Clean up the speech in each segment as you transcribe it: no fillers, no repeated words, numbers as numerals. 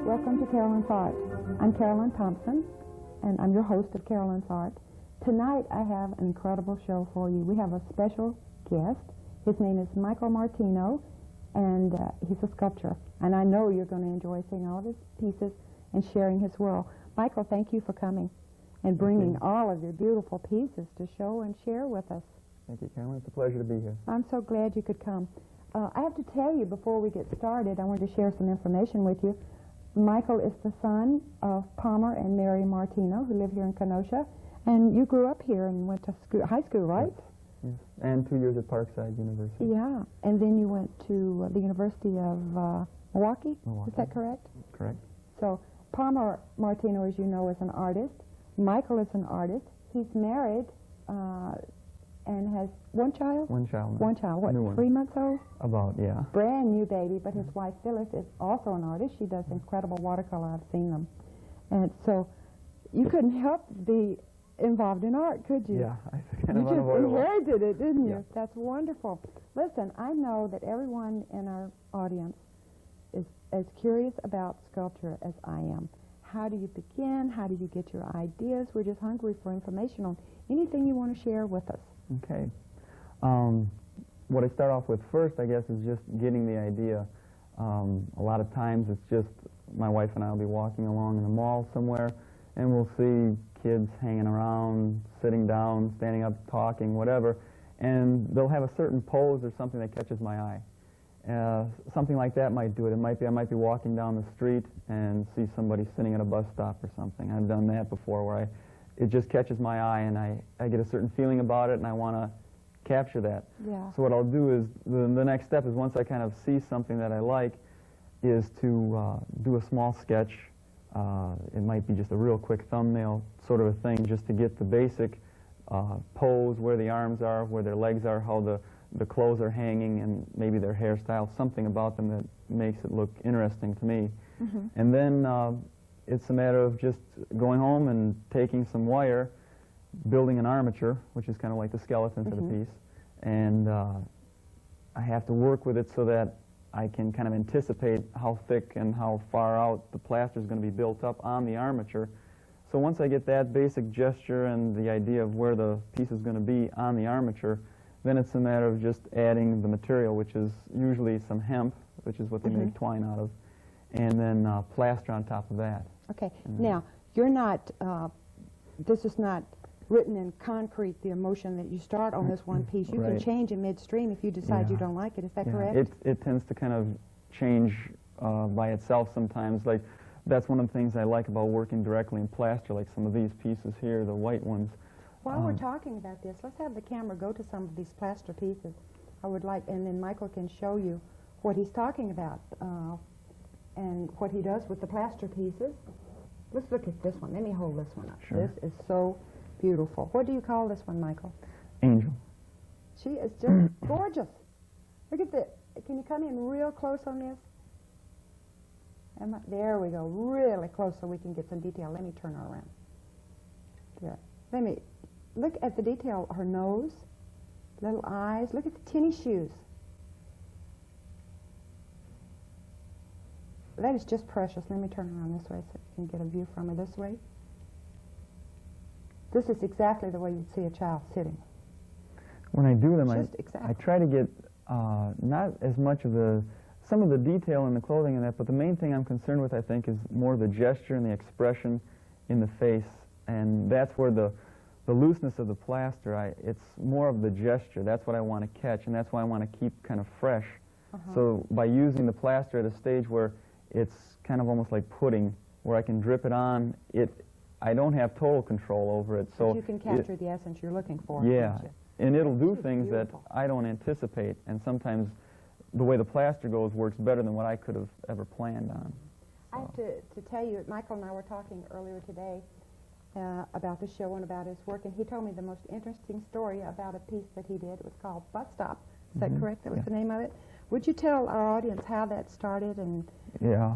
Welcome to Carolyn's Art. I'm Carolyn Thompson, and I'm your host of Carolyn's Art. Tonight I have an incredible show for you. We have a special guest. His name is Michael Martino, and he's a sculptor. And I know you're going to enjoy seeing all of his pieces and sharing his world. Michael, thank you for coming and bringing all of your beautiful pieces to show and share with us. Thank you, Carolyn. It's a pleasure to be here. I'm so glad you could come. I have to tell you, before we get started, I wanted to share some information with you. Michael is the son of Palmer and Mary Martino, who live here in Kenosha. And you grew up here and went to school, high school, right? Yes. And 2 years at Parkside University. Yeah. And then you went to the University of Milwaukee? Is that correct? Correct. So Palmer Martino, as you know, is an artist. Michael is an artist. He's married and has one child? One child. One child. What, 3 months old? About, yeah. Brand new baby, but his wife Phyllis is also an artist. She does incredible watercolor. I've seen them. And so you couldn't help but be involved in art, could you? Yeah, I kind of unavoidable. You just inherited it, didn't you? Yeah. That's wonderful. Listen, I know that everyone in our audience is as curious about sculpture as I am. How do you begin? How do you get your ideas? We're just hungry for information on anything you want to share with us. Okay. What I start off with first, I guess, is just getting the idea. A lot of times it's just my wife and I will be walking along in the mall somewhere, and we'll see kids hanging around, sitting down, standing up, talking, whatever, and they'll have a certain pose or something that catches my eye. Something like that might do it. It might be I might be walking down the street and see somebody sitting at a bus stop or something. I've done that before where it just catches my eye and I get a certain feeling about it and I want to capture that. Yeah. So what I'll do is, the next step is once I kind of see something that I like, is to do a small sketch. It might be just a real quick thumbnail sort of a thing just to get the basic pose, where the arms are, where their legs are, how the clothes are hanging, and maybe their hairstyle, something about them that makes it look interesting to me. Mm-hmm. And then it's a matter of just going home and taking some wire, building an armature, which is kind of like the skeleton for the piece, and I have to work with it so that I can kind of anticipate how thick and how far out the plaster is going to be built up on the armature. So once I get that basic gesture and the idea of where the piece is going to be on the armature, then it's a matter of just adding the material, which is usually some hemp, which is what they make twine out of, and then plaster on top of that. Okay. Now, you're not, this is not written in concrete, the emotion that you start on this one piece. You can change in midstream if you decide you don't like it. Is that correct? It tends to kind of change by itself sometimes. Like, that's one of the things I like about working directly in plaster, like some of these pieces here, the white ones. While we're talking about this, let's have the camera go to some of these plaster pieces. I would like, and then Michael can show you what he's talking about and what he does with the plaster pieces. Let's look at this one. Let me hold this one up. Sure. This is so beautiful. What do you call this one, Michael? Angel. She is just gorgeous. Look at this. Can you come in real close on this? There we go. Really close so we can get some detail. Let me turn her around. There. Let me look at the detail. Her nose, little eyes. Look at the tennis shoes. That is just precious. Let me turn around this way so you can get a view from her this way. This is exactly the way you'd see a child sitting. When I do them, exactly. I try to get not as much of some of the detail in the clothing and that, but the main thing I'm concerned with, I think, is more the gesture and the expression in the face, and that's where the looseness of the plaster, it's more of the gesture. That's what I want to catch, and that's why I want to keep kind of fresh. So by using the plaster at a stage where it's kind of almost like pudding, where I can drip it on, I don't have total control over it. So but you can capture the essence you're looking for. Yeah, and it'll do It's things beautiful. that I don't anticipate, and sometimes the way the plaster goes works better than what I could have ever planned on. I have to tell you, Michael and I were talking earlier today about the show and about his work, and he told me the most interesting story about a piece that he did. It was called Bus Stop. Is that correct? That was the name of it? Would you tell our audience how that started? And yeah.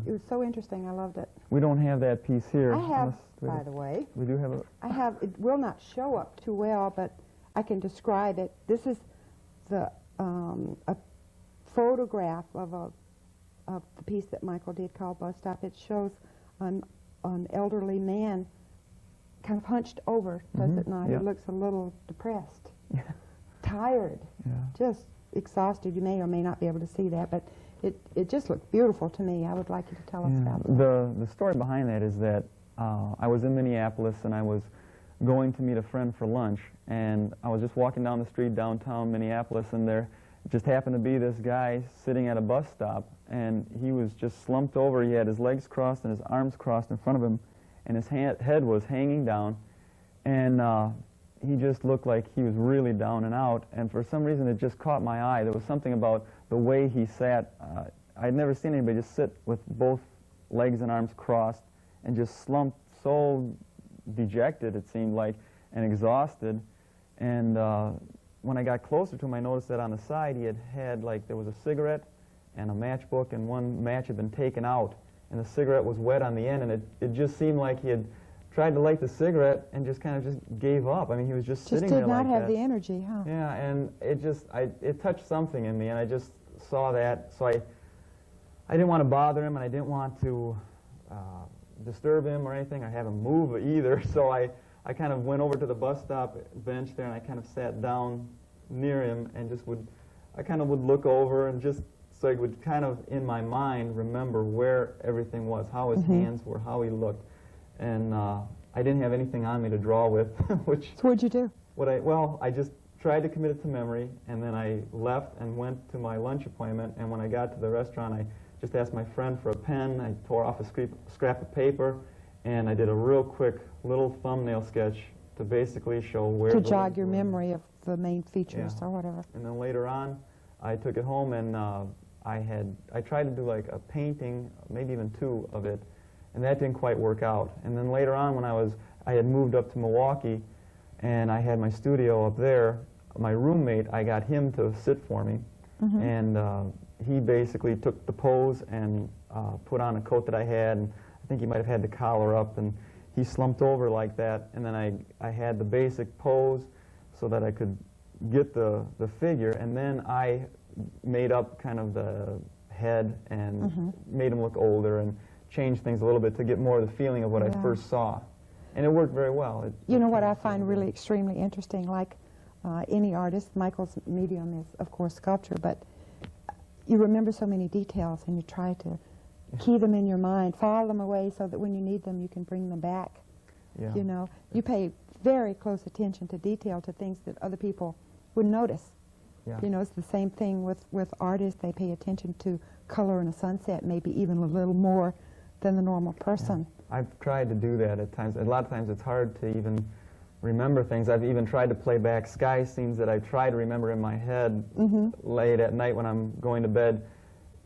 it was so interesting. I loved it. We don't have that piece here. I have, by the way. We do have I have, it will not show up too well, but I can describe it. This is the photograph of the piece that Michael did called Bus Stop. It shows an elderly man kind of hunched over, does it not? Yeah. He looks a little depressed, tired, Yeah. just exhausted. You may or may not be able to see that, but it just looked beautiful to me. I would like you to tell us about that. The story behind that is that I was in Minneapolis and I was going to meet a friend for lunch, and I was just walking down the street downtown Minneapolis, and there just happened to be this guy sitting at a bus stop, and he was just slumped over. He had his legs crossed and his arms crossed in front of him, and his head was hanging down, and he just looked like he was really down and out, and for some reason it just caught my eye. There was something about the way he sat. I'd never seen anybody just sit with both legs and arms crossed and just slumped, so dejected, it seemed like, and exhausted. And when I got closer to him, I noticed that on the side he had like, there was a cigarette and a matchbook, and one match had been taken out, and the cigarette was wet on the end, and it just seemed like he had tried to light the cigarette and just kind of just gave up. I mean, he was just sitting there like that. Just did not have the energy, huh? Yeah, and it touched something in me, and I just saw that, so I didn't want to bother him, and I didn't want to disturb him or anything, or have him move either, so I kind of went over to the bus stop bench there, and I kind of sat down near him and just I kind of would look over, and just so I would kind of, in my mind, remember where everything was, how his hands were, how he looked. And I didn't have anything on me to draw with, which... So what'd you do? Well, I just tried to commit it to memory, and then I left and went to my lunch appointment, and when I got to the restaurant, I just asked my friend for a pen. I tore off a scrap of paper, and I did a real quick little thumbnail sketch to basically show where... To jog your memory of the main features or whatever. And then later on, I took it home, and I tried to do like a painting, maybe even two of it, and that didn't quite work out. And then later on, when I had moved up to Milwaukee, and I had my studio up there, my roommate, I got him to sit for me, and he basically took the pose and put on a coat that I had, and I think he might have had the collar up, and he slumped over like that, and then I had the basic pose so that I could get the figure, and then I made up kind of the head and made him look older and changed things a little bit to get more of the feeling of what I first saw. And it worked very well. You know what I find really extremely interesting, like any artist, Michael's medium is, of course, sculpture, but you remember so many details, and you try to key them in your mind, file them away so that when you need them, you can bring them back. Yeah. You know, you pay very close attention to detail, to things that other people wouldn't notice. Yeah. You know, it's the same thing with artists. They pay attention to color in a sunset, maybe even a little more than the normal person. Yeah. I've tried to do that at times. A lot of times it's hard to even remember things. I've even tried to play back sky scenes that I try to remember in my head late at night when I'm going to bed,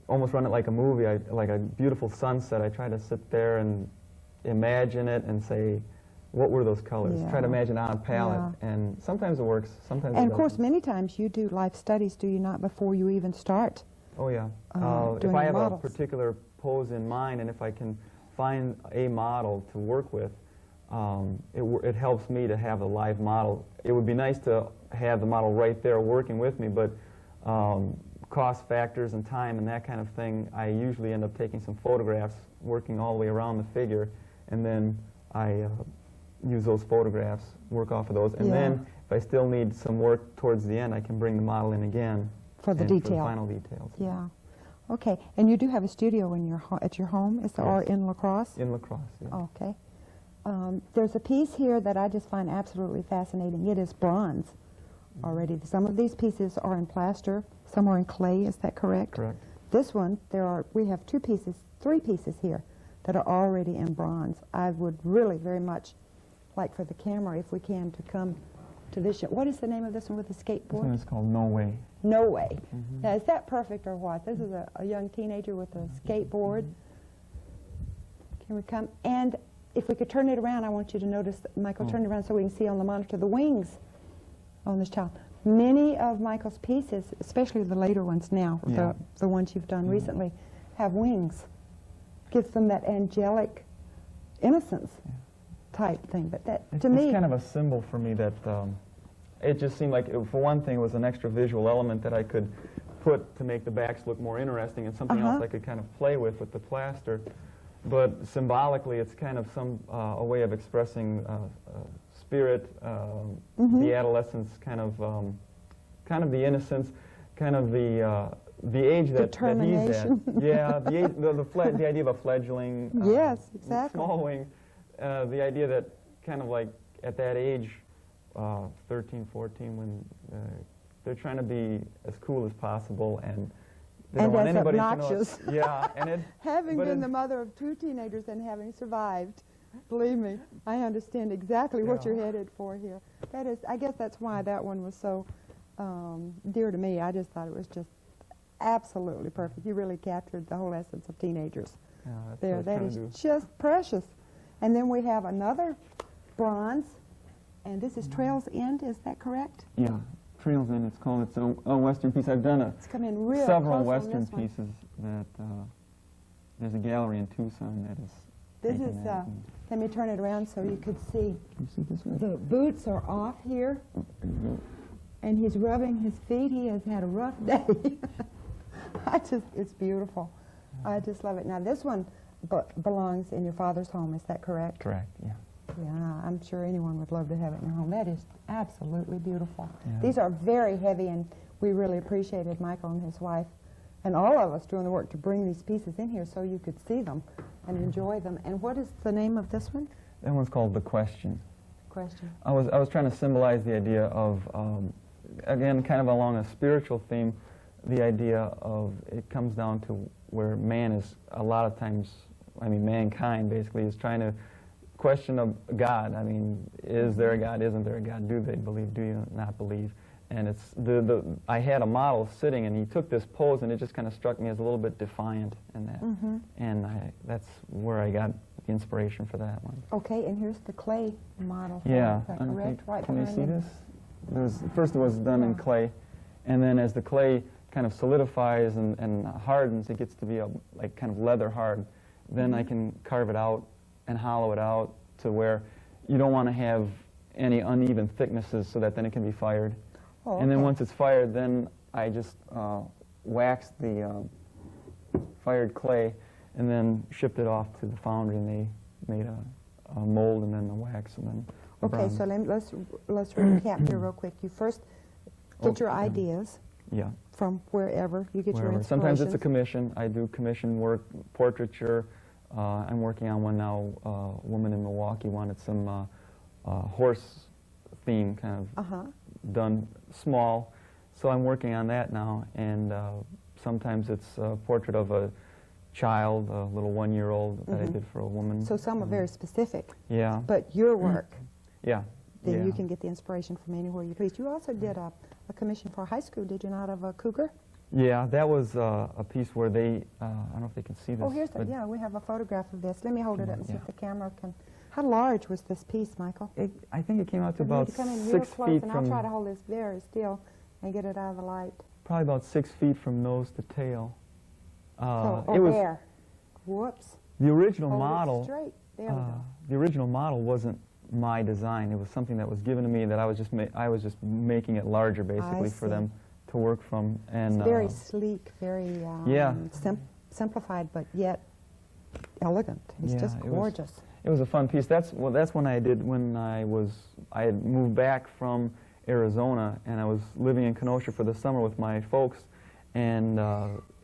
almost run it like a movie, like a beautiful sunset. I try to sit there and imagine it and say, what were those colors? Yeah. Try to imagine on a palette, and sometimes it works, sometimes it And of course, doesn't. many times you do life studies, do you not, before you even start? Oh yeah. Doing if I have models. a particular pose in mind, and if I can find a model to work with, it helps me to have a live model. It would be nice to have the model right there working with me, but cost factors and time and that kind of thing, I usually end up taking some photographs, working all the way around the figure, and then I use those photographs, work off of those, and then if I still need some work towards the end, I can bring the model in again For the and for the detail. final details. Yeah. Okay. And you do have a studio in at your home, is there, or in La Crosse? In La Crosse, yeah. Okay. There's a piece here that I just find absolutely fascinating. It is bronze already. Some of these pieces are in plaster, some are in clay, is that correct? Correct. This one, we have three pieces here that are already in bronze. I would really very much like for the camera, if we can, to come to this show. What is the name of this one with the skateboard? This one is called No Way. No Way. Now, is that perfect or what? This is a young teenager with a skateboard. Can we come? And if we could turn it around, I want you to notice, Michael, turn it around so we can see on the monitor the wings on this child. Many of Michael's pieces, especially the later ones now, the ones you've done recently, have wings. Gives them that angelic innocence type thing. But that, to me... It's kind of a symbol for me that it just seemed like, for one thing, it was an extra visual element that I could put to make the backs look more interesting, and something else I could kind of play with the plaster. But symbolically, it's kind of a way of expressing spirit, the adolescence, kind of the innocence, kind of the age that he's at. Yeah, the idea of a fledgling. Yes, exactly. Small wing. The idea that kind of like at that age, 13, 14, when they're trying to be as cool as possible, and they don't want anybody obnoxious. to know. Yeah, and having been the mother of 2 teenagers and having survived, believe me, I understand exactly what you're headed for here. That is, I guess that's why that one was so dear to me. I just thought it was just absolutely perfect. You really captured the whole essence of teenagers. Yeah, that's there, what that I was is trying to do. just precious. And then we have another bronze, and this is Trails End. Is that correct? Yeah, Trails End. It's called its own Western piece. I've done It's come in real several close Western on this one. pieces that there's a gallery in Tucson that is. This taking is. that. Let me turn it around so you could see. You see this one? The boots are off here, and he's rubbing his feet. He has had a rough day. It's beautiful. I just love it. Now this one belongs in your father's home. Is that correct? Correct. Yeah. Yeah, I'm sure anyone would love to have it in their home. That is absolutely beautiful. Yeah. These are very heavy, and we really appreciated Michael and his wife and all of us doing the work to bring these pieces in here so you could see them and enjoy them. And what is the name of this one? That one's called The Question. Question. I was trying to symbolize the idea of, again, kind of along a spiritual theme, the idea of it comes down to where man is a lot of times, I mean, mankind basically is trying to question of God. I mean, is there a God? Isn't there a God? Do they believe? Do you not believe? And it's I had a model sitting, and he took this pose, and it just kind of struck me as a little bit defiant in that. And that's where I got the inspiration for that one. Okay, and here's the clay model. Yeah. Is that correct? Right Can you behind see you. this? First it was done in clay, and then as the clay kind of solidifies and hardens, it gets to be like kind of leather hard. Then I can carve it out and hollow it out to where you don't want to have any uneven thicknesses so that then it can be fired. Oh, and then okay. once it's fired, then I just waxed the fired clay and then shipped it off to the foundry, and they made a mold and then the wax and then the Okay, bronze. so let's recap here real quick. You first get your ideas Yeah. from wherever you get your Wherever. inspirations. Sometimes it's a commission. I do commission work, portraiture. I'm working on one now. A woman in Milwaukee wanted some horse theme kind of done small. So I'm working on that now. And sometimes it's a portrait of a child, a little 1-year-old that I did for a woman. So some are very specific. Yeah. But your work, Yeah. then yeah. you can get the inspiration from anywhere you please. You also did a commission for high school, did you not, of a cougar? Yeah, that was a piece where they, I don't know if they can see this. Oh, here's but yeah, we have a photograph of this. Let me hold it up and see Yeah. if the camera can. How large was this piece, Michael? I think it came out to You need about to come in real 6 close, feet and from, I'll try to hold this very still and get it out of the light. probably about 6 feet from nose to tail. So, it was there. Whoops. the original Hold model. it straight. There we go. The original model wasn't my design. It was something that was given to me that I was just making it larger basically for see. them to work from. And It's very sleek, very yeah. simplified, but yet elegant. It's Yeah, just it was- gorgeous. It was a fun piece. That's when I did when I had moved back from Arizona, and I was living in Kenosha for the summer with my folks, and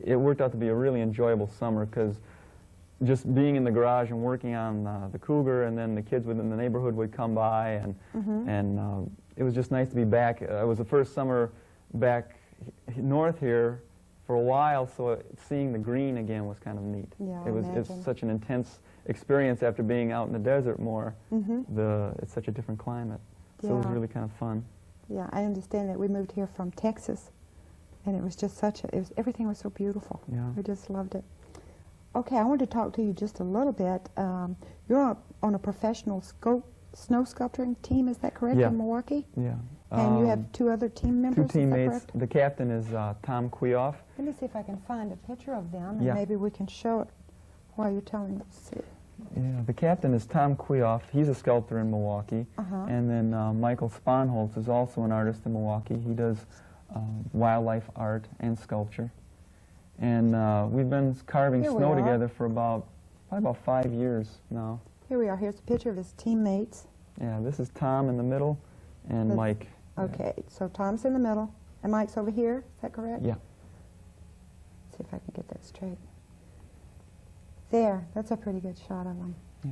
it worked out to be a really enjoyable summer because just being in the garage and working on the cougar, and then the kids within the neighborhood would come by, and it was just nice to be back. It was the first summer back north here for a while, so seeing the green again was kind of neat. Yeah, It's such an intense experience after being out in the desert more. It's such a different climate, so it was Yeah. really kind of fun. Yeah, I understand that. We moved here from Texas, and it was just everything was so beautiful. Yeah. We just loved it. Okay, I wanted to talk to you just a little bit. You're on a professional snow sculpturing team, is that correct, Yeah. in Milwaukee? Yeah. And you have 2 other team members, two is that teammates. correct? The captain is Tom Queoff. Let me see if I can find a picture of them, and Yeah. maybe we can show it while you're telling us. Yeah, the captain is Tom Queoff. He's a sculptor in Milwaukee. And then Michael Sponholtz is also an artist in Milwaukee. He does wildlife art and sculpture. And we've been carving snow together for probably about 5 years now. Here we are. Here's a picture of his teammates. Yeah, this is Tom in the middle and Mike. Okay, so Tom's in the middle and Mike's over here. Is that correct? Yeah. Let's see if I can get that straight. There, that's a pretty good shot of him. Yeah.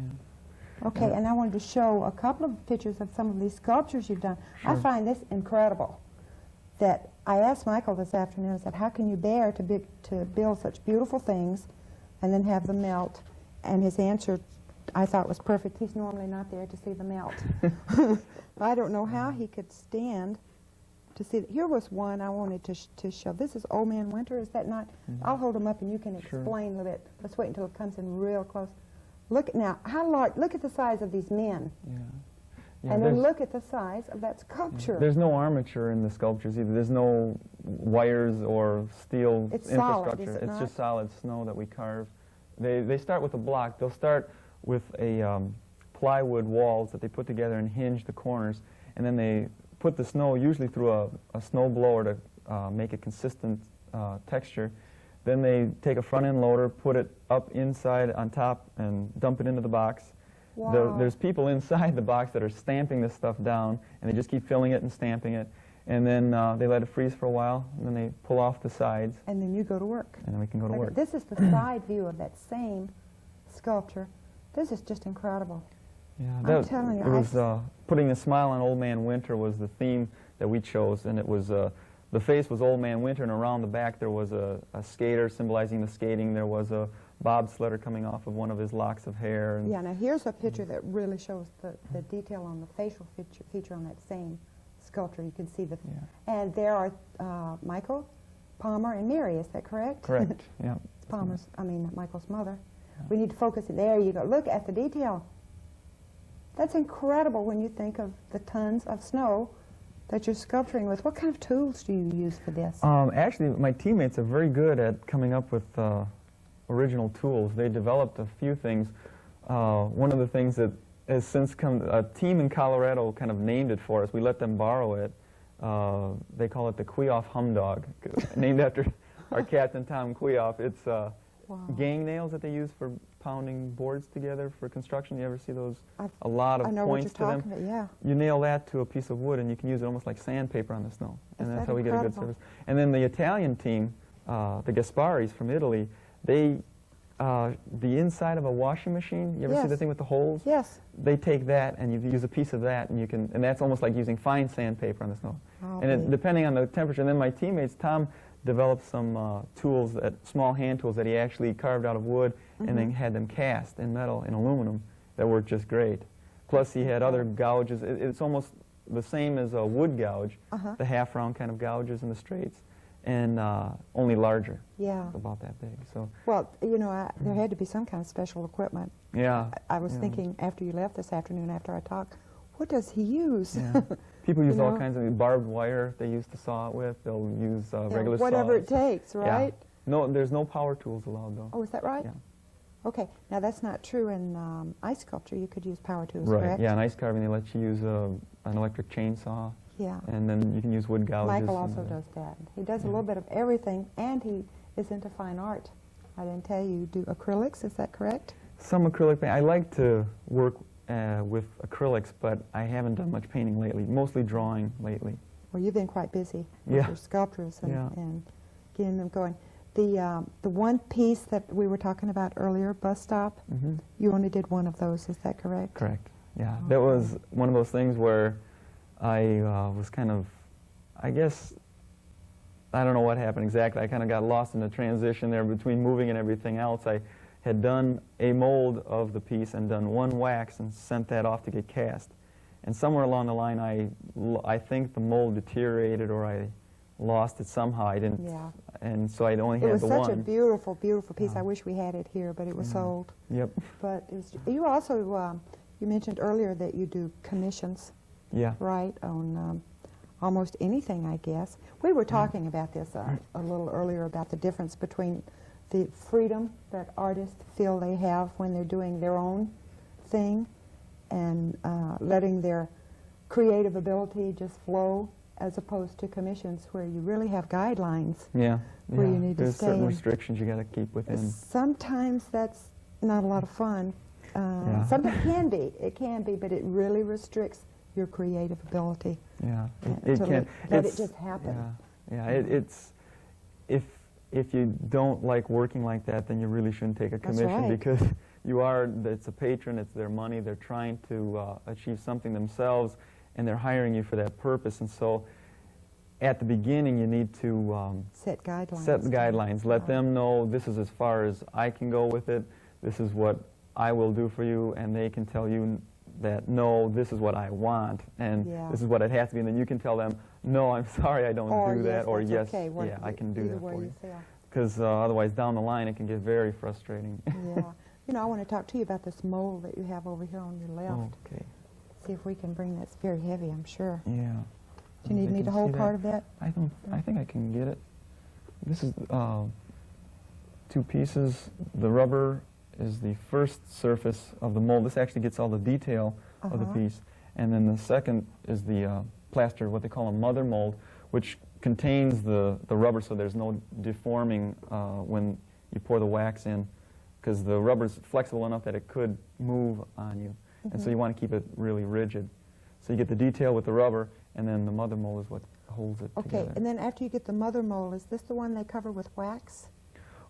Okay, and I wanted to show a couple of pictures of some of these sculptures you've done. Sure. I find this incredible. That I asked Michael this afternoon, I said, how can you bear to build such beautiful things and then have them melt? And his answer, I thought, was perfect. He's normally not there to see the melt. I don't know how he could stand to see. Here was one I wanted to show. This is Old Man Winter, is that not? Mm-hmm. I'll hold him up and you can explain a little bit. Let's wait until it comes in real close. Look now, how large, look at the size of these men. Yeah. Yeah, and then look at the size of that sculpture. There's no armature in the sculptures either. There's no wires or steel infrastructure. It's just solid snow that we carve. They start with a block. They'll start with a plywood walls that they put together and hinge the corners, and then they put the snow usually through a snow blower to make a consistent texture. Then they take a front end loader, put it up inside on top, and dump it into the box. Wow. There's people inside the box that are stamping this stuff down, and they just keep filling it and stamping it. And then they let it freeze for a while, and then they pull off the sides. And then you go to work. And then we can go to work. This is the side view of that same sculpture. This is just incredible. Yeah, I'm telling you. It was putting a smile on Old Man Winter was the theme that we chose, and it was the face was Old Man Winter, and around the back there was a skater symbolizing the skating. There was a bobsledder coming off of one of his locks of hair. And yeah, now here's a picture that really shows the detail on the facial feature on that same sculpture. You can see the... Yeah. And there are Michael, Palmer, and Mary, is that correct? Correct, yeah. It's Michael's mother. Yeah. We need to focus it. There you go. Look at the detail. That's incredible when you think of the tons of snow that you're sculpturing with. What kind of tools do you use for this? Actually, my teammates are very good at coming up with original tools. They developed a few things. One of the things that has since come, a team in Colorado kind of named it for us. We let them borrow it. They call it the Queoff Humdog, named after our captain, Tom Queoff. It's gang nails that they use for pounding boards together for construction. You ever see those? A lot of points to them. About, yeah. You nail that to a piece of wood, and you can use it almost like sandpaper on the snow. And that's how we get a good surface. And then the Italian team, the Gasparis from Italy, they, the inside of a washing machine, you ever see the thing with the holes? Yes. They take that, and you use a piece of that, and you can, and that's almost like using fine sandpaper on the snow. Oh, and depending on the temperature, and then my teammates, Tom developed some tools, small hand tools that he actually carved out of wood, and then had them cast in metal, in aluminum, that worked just great. Plus he had other gouges. It's almost the same as a wood gouge, the half-round kind of gouges in the straights, and only larger. Yeah. About that big. So. Well, you know, there had to be some kind of special equipment. Yeah. I was thinking after you left this afternoon, after I talked, what does he use? Yeah. People use all kinds of barbed wire they used to saw it with. They'll use regular saws. Whatever it takes, right? Yeah. No, there's no power tools allowed, though. Oh, is that right? Yeah. Okay. Now, that's not true in ice sculpture. You could use power tools, right. correct? Yeah, in ice carving, they let you use an electric chainsaw. Yeah. And then you can use wood gouges. Michael also does that. He does a little bit of everything, and he is into fine art. I didn't tell you do acrylics, is that correct? Some acrylic paint. I like to work with acrylics, but I haven't done much painting lately, mostly drawing lately. Well, you've been quite busy with your sculptures and getting them going. The one piece that we were talking about earlier, Bus Stop, you only did one of those, is that correct? Correct, yeah. Okay. That was one of those things where I was kind of, I guess, I don't know what happened exactly. I kind of got lost in the transition there between moving and everything else. I had done a mold of the piece and done one wax and sent that off to get cast. And somewhere along the line, I think the mold deteriorated, or I lost it somehow. I didn't, and so I only had the one. It was such a beautiful, beautiful piece. I wish we had it here, but it was sold. Yep. But it was, you also, you mentioned earlier that you do commissions. Yeah. Right, on almost anything, I guess. We were talking about this a little earlier, about the difference between the freedom that artists feel they have when they're doing their own thing and letting their creative ability just flow, as opposed to commissions where you really have guidelines Yeah. where you need to There's stay. certain in. restrictions you got to keep within. Sometimes that's not a lot of fun. Sometimes it can be, but it really restricts your creative ability. Yeah, to it can. let it just happen. Yeah, it's if you don't like working like that, then you really shouldn't take a That's commission right. because it's a patron, it's their money, they're trying to achieve something themselves, and they're hiring you for that purpose. And so, at the beginning, you need to set guidelines. Set guidelines. Let them know this is as far as I can go with it. This is what I will do for you, and they can tell you that no, this is what I want, and this is what it has to be. And then you can tell them, no, I'm sorry, I don't do that, or yes, okay. yeah, I can do that for you. Say. Because otherwise, down the line, it can get very frustrating. Yeah. You know, I want to talk to you about this mold that you have over here on your left. Okay. See if we can bring that. It's very heavy, I'm sure. Yeah. Do you need me to hold part of that? I think I can get it. This is 2 pieces. The rubber is the first surface of the mold. This actually gets all the detail of the piece. And then the second is the plaster, what they call a mother mold, which contains the rubber so there's no deforming when you pour the wax in, because the rubber's flexible enough that it could move on you. And so you want to keep it really rigid. So you get the detail with the rubber, and then the mother mold is what holds it together. Okay, and then after you get the mother mold, is this the one they cover with wax?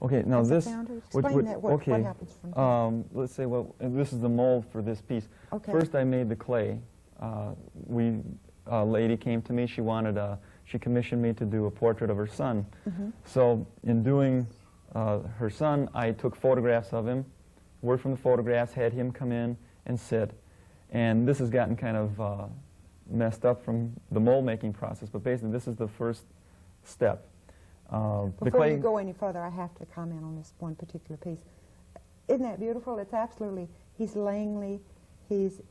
Okay, now As a this... founder? Explain that, what happens from here. Let's say, well, this is the mold for this piece. Okay. First I made the clay. A lady came to me, she commissioned me to do a portrait of her son. So in doing her son, I took photographs of him, worked from the photographs, had him come in and sit. And this has gotten kind of messed up from the mold making process, but basically this is the first step. Before you go any further, I have to comment on this one particular piece. Isn't that beautiful? It's absolutely, he's Langley, he's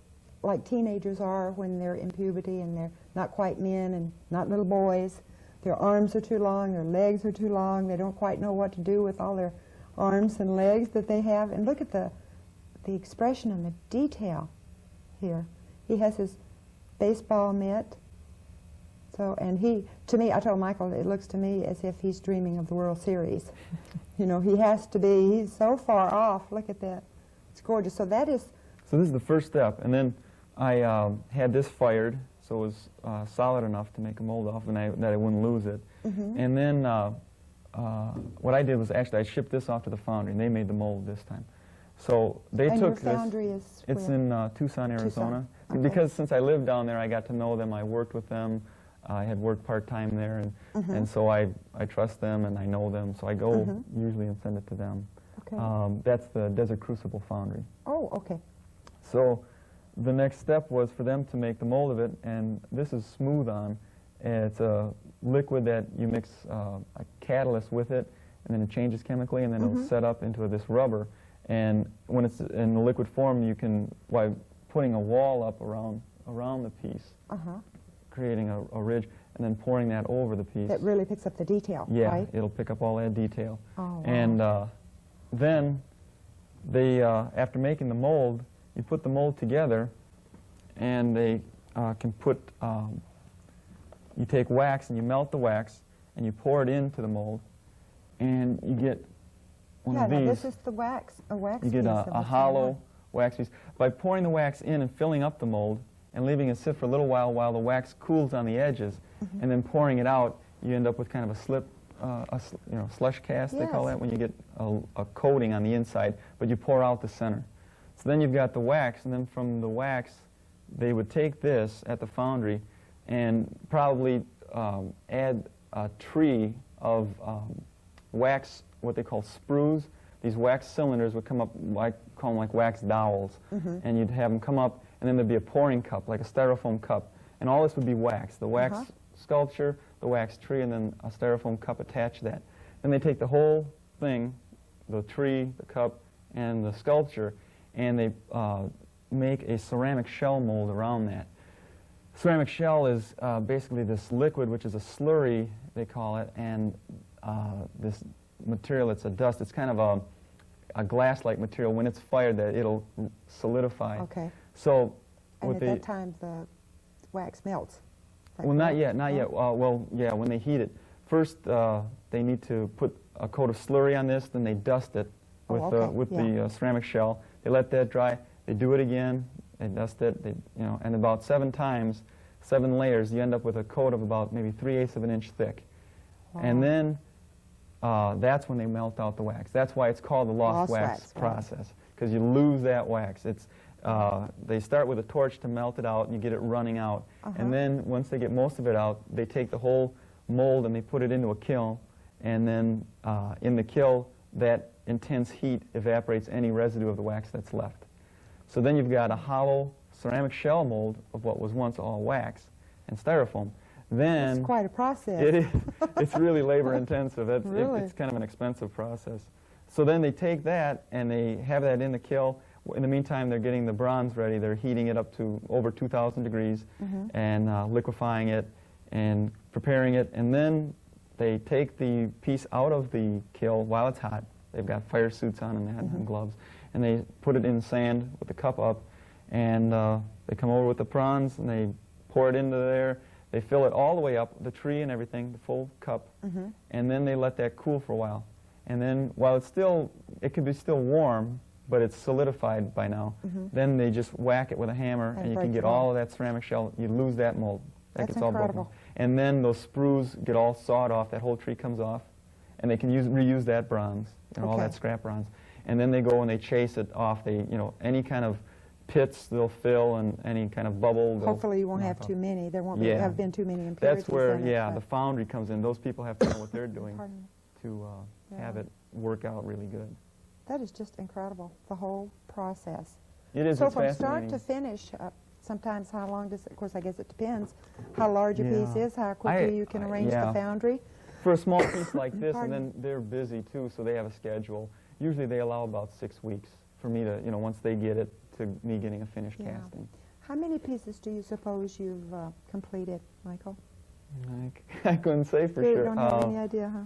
like teenagers are when they're in puberty and they're not quite men and not little boys. Their arms are too long, their legs are too long, they don't quite know what to do with all their arms and legs that they have. And look at the expression and the detail here. He has his baseball mitt. So, and to me, I told Michael, it looks to me as if he's dreaming of the World Series. You know, he has to be, he's so far off. Look at that. It's gorgeous. So that is... So this is the first step. And then I had this fired, so it was solid enough to make a mold off, and that I wouldn't lose it. And then what I did was actually I shipped this off to the foundry, and they made the mold this time. So they and took your foundry is It's where? in Tucson, Arizona. Okay. Because since I lived down there, I got to know them. I worked with them. I had worked part-time there, and so I trust them and I know them. So I go usually and send it to them. Okay. That's the Desert Crucible Foundry. Oh, okay. So the next step was for them to make the mold of it, and this is smooth on. It's a liquid that you mix a catalyst with it, and then it changes chemically, and then it'll set up into this rubber. And when it's in the liquid form, you can, by putting a wall up around the piece, creating a ridge, and then pouring that over the piece. That really picks up the detail, yeah, right? It'll pick up all that detail. Oh, wow. And then they, after making the mold, you put the mold together, and they can put, you take wax and you melt the wax, and you pour it into the mold, and you get one of these. Yeah, this is the wax, a wax You get piece a hollow wax piece. By pouring the wax in and filling up the mold, and leaving it sit for a little while the wax cools on the edges, and then pouring it out, you end up with kind of a slip, slush cast, they call that, when you get a coating on the inside, but you pour out the center. So then you've got the wax, and then from the wax, they would take this at the foundry and probably add a tree of wax, what they call sprues. These wax cylinders would come up, I call them like wax dowels, and you'd have them come up, and then there'd be a pouring cup, like a styrofoam cup, and all this would be wax. The wax sculpture, the wax tree, and then a styrofoam cup attached to that. Then they take the whole thing, the tree, the cup, and the sculpture, and they make a ceramic shell mold around that. Ceramic shell is basically this liquid, which is a slurry, they call it, and this material, it's a dust. It's kind of a glass-like material. When it's fired, that it'll solidify. Okay. So, and at that time, the wax melts. Well, not yet, not yet. Well, yeah, when they heat it. First, they need to put a coat of slurry on this, then they dust it with, the ceramic shell. They let that dry. They do it again. They dust it. And about 7 times, 7 layers, you end up with a coat of about maybe 3/8 of an inch thick. Wow. And then that's when they melt out the wax. That's why it's called the lost wax process, because you lose that wax. They start with a torch to melt it out, and you get it running out. And then once they get most of it out, they take the whole mold and they put it into a kiln, and then in the kiln, that intense heat evaporates any residue of the wax that's left. So then you've got a hollow ceramic shell mold of what was once all wax and styrofoam. Then it's quite a process. It is. It's really labor intensive. Really? It's kind of an expensive process. So then they take that and they have that in the kiln. In the meantime, they're getting the bronze ready. They're heating it up to over 2,000 degrees and liquefying it and preparing it. And then they take the piece out of the kiln while it's hot. They've got fire suits on and that and gloves. And they put it in sand with the cup up. And they come over with the bronze and they pour it into there. They fill it all the way up, the tree and everything, the full cup. And then they let that cool for a while. And then while it could be still warm, but it's solidified by now, then they just whack it with a hammer and you can get all of that ceramic shell. You lose that mold. That's gets all broken. incredible. And then those sprues get all sawed off, that whole tree comes off, and they can reuse that bronze, all that scrap bronze. And then they go and they chase it off. They, any kind of pits they'll fill and any kind of bubble. Hopefully you won't have too many. There won't have been too many impurities. That's where, in it, the foundry comes in. Those people have to know what they're doing to have it work out really good. That is just incredible, the whole process. It is. So it's from start to finish, sometimes how long does it, of course I guess it depends, how large a piece is, how quickly you can arrange the foundry. For a small piece like this, and then they're busy too, so they have a schedule. Usually they allow about 6 weeks for me to, once they get it, to me getting a finished casting. How many pieces do you suppose you've completed, Michael? I couldn't say for you sure. You don't have any idea, huh?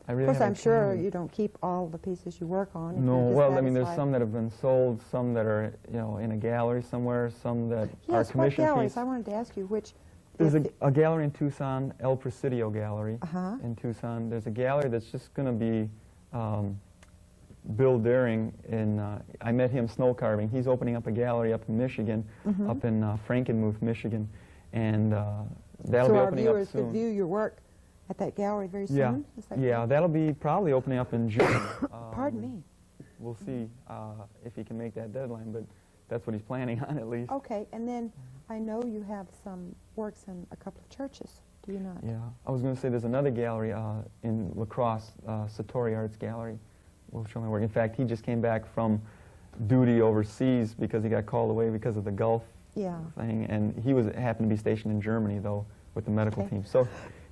I really of course, I'm sure time. You don't keep all the pieces you work on. No, well, I mean, there's some that have been sold, some that are, in a gallery somewhere, some that are commissioned what galleries? piece. I wanted to ask you which. There's a gallery in Tucson, El Presidio Gallery in Tucson. There's a gallery that's just going to be Bill Daring I met him snow carving. He's opening up a gallery up in Michigan, up in Frankenmuth, Michigan, and that'll be opening up soon. So our viewers could view your work at that gallery very soon? Yeah, Is that correct? That'll be probably opening up in June. Pardon me. We'll see if he can make that deadline, but that's what he's planning on at least. Okay, and then I know you have some works in a couple of churches, do you not? Yeah, I was going to say there's another gallery in La Crosse, Satori Arts Gallery. Will show my work. In fact, he just came back from duty overseas because he got called away because of the Gulf thing, and he happened to be stationed in Germany though with the medical team. So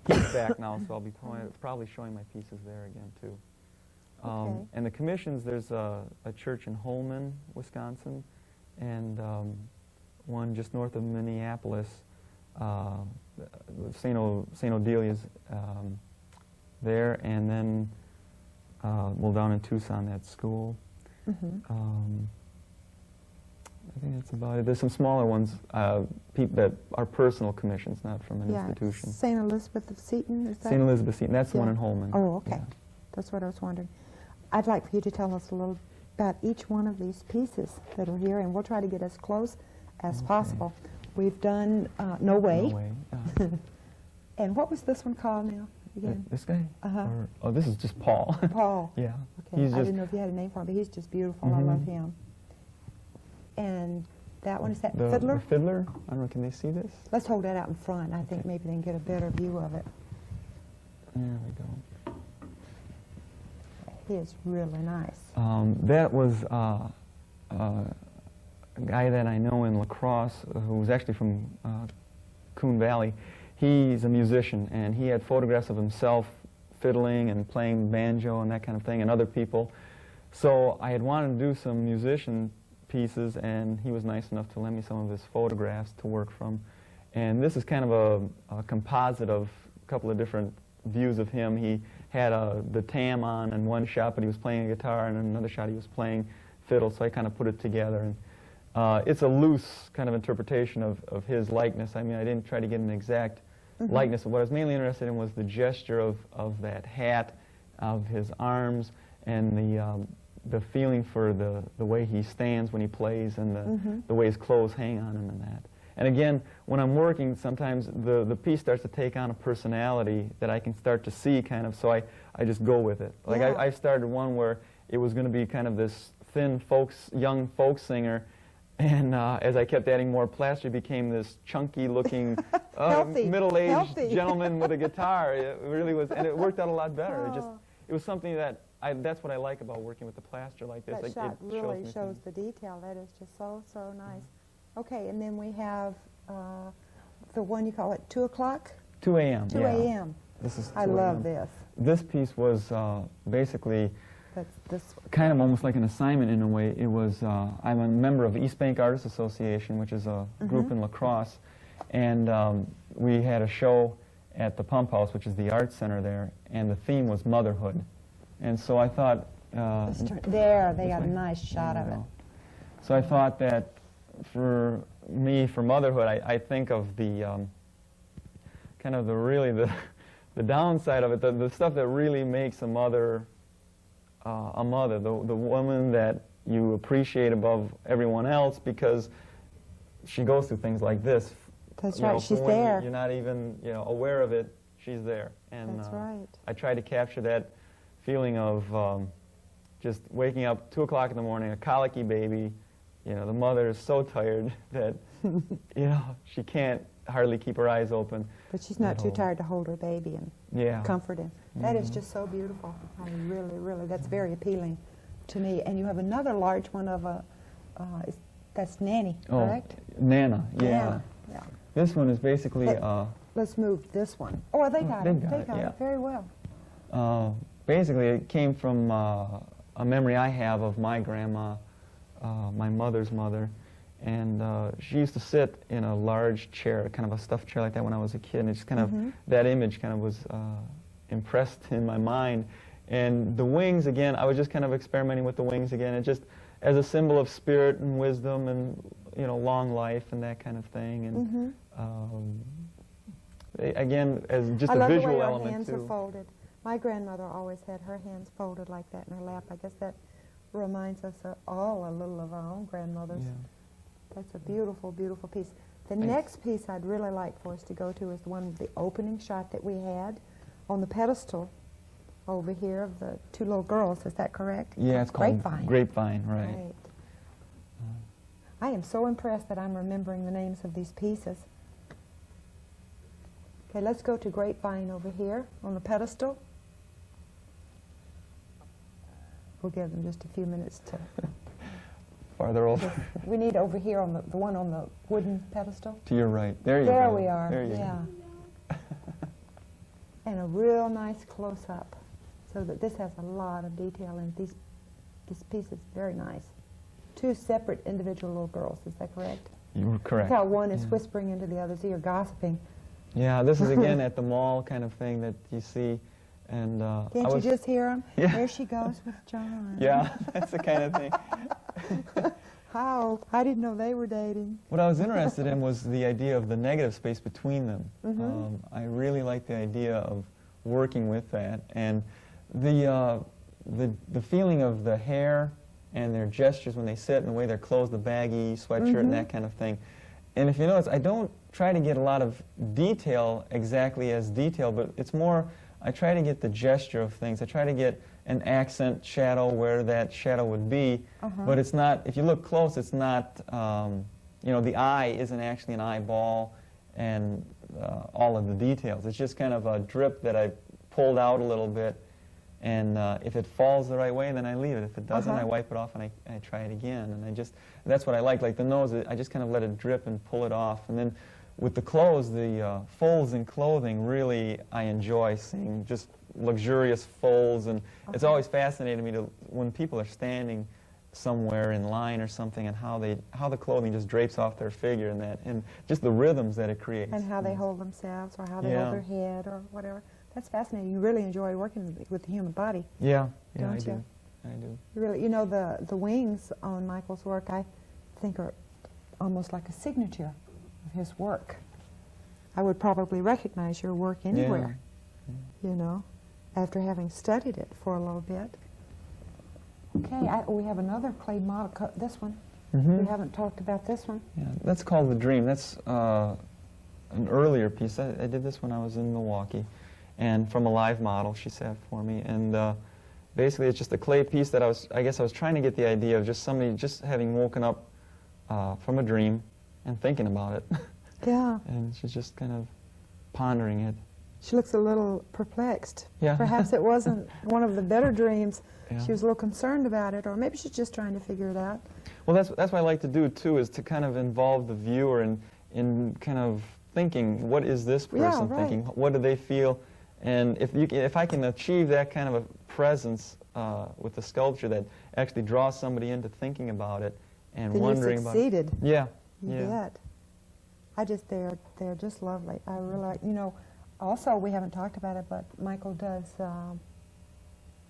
he's back now, so I'll be probably showing my pieces there again too. And the commissions, there's a church in Holman, Wisconsin, and one just north of Minneapolis, St. Odelia's there, and then down in Tucson, that school. I think that's about it. There's some smaller ones that are personal commissions, not from an institution. St. Elizabeth of Seton, is that? St. Elizabeth Seton, that's the one in Holman. Oh, okay. That's what I was wondering. I'd like for you to tell us a little about each one of these pieces that are here, and we'll try to get as close as possible. We've done No Way. No Way. And what was this one called now? Again? This guy? Oh, this is just Paul. Paul. Yeah. Okay. I didn't know if you had a name for him, but he's just beautiful. I love him. And that one, is that Fiddler? The Fiddler? I don't know, can they see this? Let's hold that out in front. I think maybe they can get a better view of it. There we go. He is really nice. That was a guy that I know in La Crosse who was actually from Coon Valley. He's a musician, and he had photographs of himself fiddling and playing banjo and that kind of thing, and other people. So I had wanted to do some musician pieces, and he was nice enough to lend me some of his photographs to work from. And this is kind of a composite of a couple of different views of him. He had the tam on in one shot, but he was playing a guitar, and in another shot he was playing fiddle, so I kind of put it together. And it's a loose kind of interpretation of his likeness. I mean, I didn't try to get an exact likeness. What I was mainly interested in was the gesture of that hat, of his arms, and the feeling for the way he stands when he plays, and the way his clothes hang on him and that. And again, when I'm working, sometimes the piece starts to take on a personality that I can start to see kind of, so I just go with it. Like I started one where it was going to be kind of this thin young folk singer, and as I kept adding more plaster, it became this chunky-looking, middle-aged gentleman with a guitar. It really was, and it worked out a lot better. It was something that that's what I like about working with the plaster like this. That shot really shows the detail. That is just so nice. Okay, and then we have the one you call it 2 o'clock? 2 a.m. 2 a.m. This is 2 I love this. This piece was basically kind of almost like an assignment in a way. It was, I'm a member of the East Bank Artists Association, which is a group in La Crosse, and we had a show at the Pump House, which is the art center there, and the theme was motherhood. And so I thought... there, they got a nice shot of it. So I thought that for me, for motherhood, I think of the kind of the downside of it, the stuff that really makes a mother, the woman that you appreciate above everyone else because she goes through things like this. That's right, she's there. You're not even aware of it, she's there. And that's right. I tried to capture that feeling of just waking up 2 o'clock in the morning, a colicky baby. The mother is so tired that, she can't hardly keep her eyes open. But she's not too tired to hold her baby and comfort him. That is just so beautiful. I mean, really, that's very appealing to me. And you have another large one of that's Nanny, correct? Nana, yeah. Nana, yeah. This one is basically... let's move this one. Oh, they got it. They got it very well. Basically, it came from a memory I have of my grandma, my mother's mother, and she used to sit in a large chair, kind of a stuffed chair like that when I was a kid, and it's kind of, that image kind of was impressed in my mind. And the wings, again, I was just kind of experimenting with the wings again, and just as a symbol of spirit and wisdom and, long life and that kind of thing. And again, as just a visual element too. I love the way our hands are folded. My grandmother always had her hands folded like that in her lap. I guess that reminds us all a little of our own grandmothers. Yeah. That's a beautiful, beautiful piece. The next piece I'd really like for us to go to is the one, the opening shot that we had on the pedestal over here of the two little girls. Is that correct? Yeah, it's called Grapevine. Grapevine, right. I am so impressed that I'm remembering the names of these pieces. Okay, let's go to Grapevine over here on the pedestal. We'll give them just a few minutes to... Farther over. We need over here on the one on the wooden pedestal. To your right. There you go. There we are. There you go. And a real nice close-up, so that this has a lot of detail in this piece is very nice. Two separate individual little girls, is that correct? You were correct. Look how one is whispering into the other's ear, gossiping. Yeah, this is again at the mall kind of thing that you see. And can't you just hear them? Yeah. There she goes with John. Yeah, that's the kind of thing. How? I didn't know they were dating. What I was interested in was the idea of the negative space between them. I really like the idea of working with that, and the feeling of the hair and their gestures when they sit and the way they're clothed, the baggy sweatshirt and that kind of thing. And if you notice, I don't try to get a lot of detail exactly as detail, but it's more, I try to get the gesture of things. I try to get an accent shadow where that shadow would be, but it's not, if you look close, it's not, the eye isn't actually an eyeball and all of the details. It's just kind of a drip that I pulled out a little bit, and if it falls the right way, then I leave it. If it doesn't, I wipe it off and I try it again. And that's what I like the nose, I just kind of let it drip and pull it off. And then with the clothes, the folds in clothing, really I enjoy seeing just luxurious folds, and it's always fascinated me when people are standing somewhere in line or something, and how the clothing just drapes off their figure and just the rhythms that it creates. And how they hold themselves, or how they hold their head, or whatever. That's fascinating. You really enjoy working with the human body. Yeah, don't I you? do. I do. You really, the wings on Michael's work, I think, are almost like a signature of his work. I would probably recognize your work anywhere, Yeah. you know, after having studied it for a little bit. Okay, we have another clay model, this one. We haven't talked about this one. Yeah, that's called The Dream. That's an earlier piece. I did this when I was in Milwaukee, and from a live model she sat for me. And basically it's just a clay piece that I guess I was trying to get the idea of just somebody just having woken up from a dream and thinking about it. Yeah. And she's just kind of pondering it. She looks a little perplexed. Yeah. Perhaps it wasn't one of the better dreams. Yeah. She was a little concerned about it, or maybe she's just trying to figure it out. Well, that's what I like to do, too, is to kind of involve the viewer in kind of thinking, what is this person thinking? What do they feel? And if I can achieve that kind of a presence with the sculpture that actually draws somebody into thinking about it and then wondering you about succeeded. it. Yeah. You bet. They're just lovely. I really, you know, also we haven't talked about it, but Michael does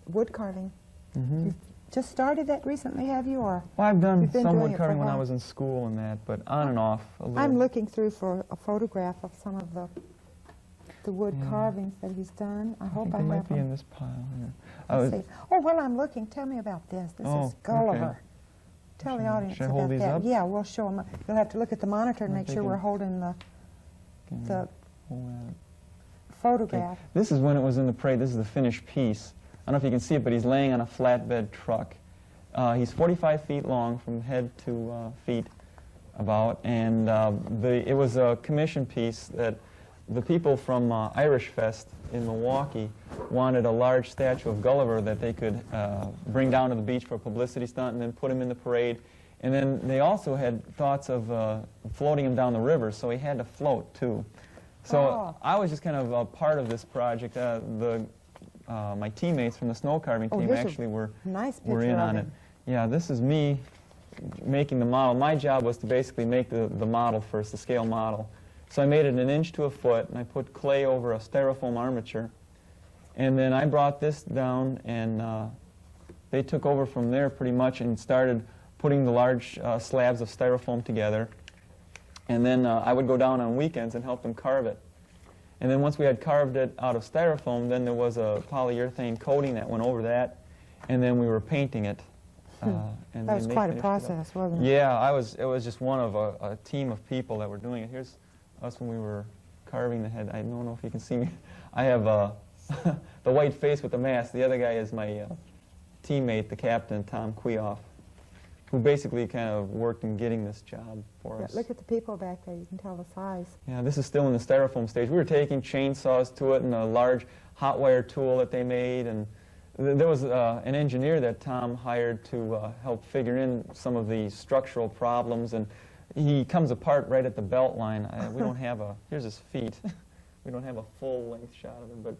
wood carving. You've just started that recently, have you? Or Well, I've done some doing wood it for carving a when I while? was in school and that, but on and off a little. I'm looking through for a photograph of some of the wood carvings that he's done. I hope think I they have might be them. in this pile here. Let's see. Oh, while I'm looking, tell me about this. This is Gulliver. Okay. Tell the audience Should I about hold these that. up? Yeah, we'll show them. You'll have to look at the monitor and I'm make sure thinking- we're holding the Hold that. photograph. This is when it was in the parade. This is the finished piece. I don't know if you can see it, but he's laying on a flatbed truck. He's 45 feet long from head to feet about, and it was a commission piece that the people from Irish Fest in Milwaukee wanted a large statue of Gulliver that they could bring down to the beach for a publicity stunt and then put him in the parade. And then they also had thoughts of floating him down the river, so he had to float too. So I was just kind of a part of this project. My teammates from the snow carving team actually were in on it. Yeah, this is me making the model. My job was to basically make the model first, the scale model. So I made it 1 inch to a foot, and I put clay over a styrofoam armature. And then I brought this down, and they took over from there pretty much and started putting the large slabs of styrofoam together. And then I would go down on weekends and help them carve it. And then once we had carved it out of styrofoam, then there was a polyurethane coating that went over that, and then we were painting it. And that was quite a process, wasn't it? Yeah, it was just one of a team of people that were doing it. Here's us when we were carving the head. I don't know if you can see me. I have the white face with the mask. The other guy is my teammate, the captain, Tom Queoff, who basically kind of worked in getting this job for us. Look at the people back there. You can tell the size. Yeah, this is still in the styrofoam stage. We were taking chainsaws to it and a large hot wire tool that they made, and there was an engineer that Tom hired to help figure in some of the structural problems, and he comes apart right at the belt line. We don't have here's his feet. We don't have a full-length shot of him, but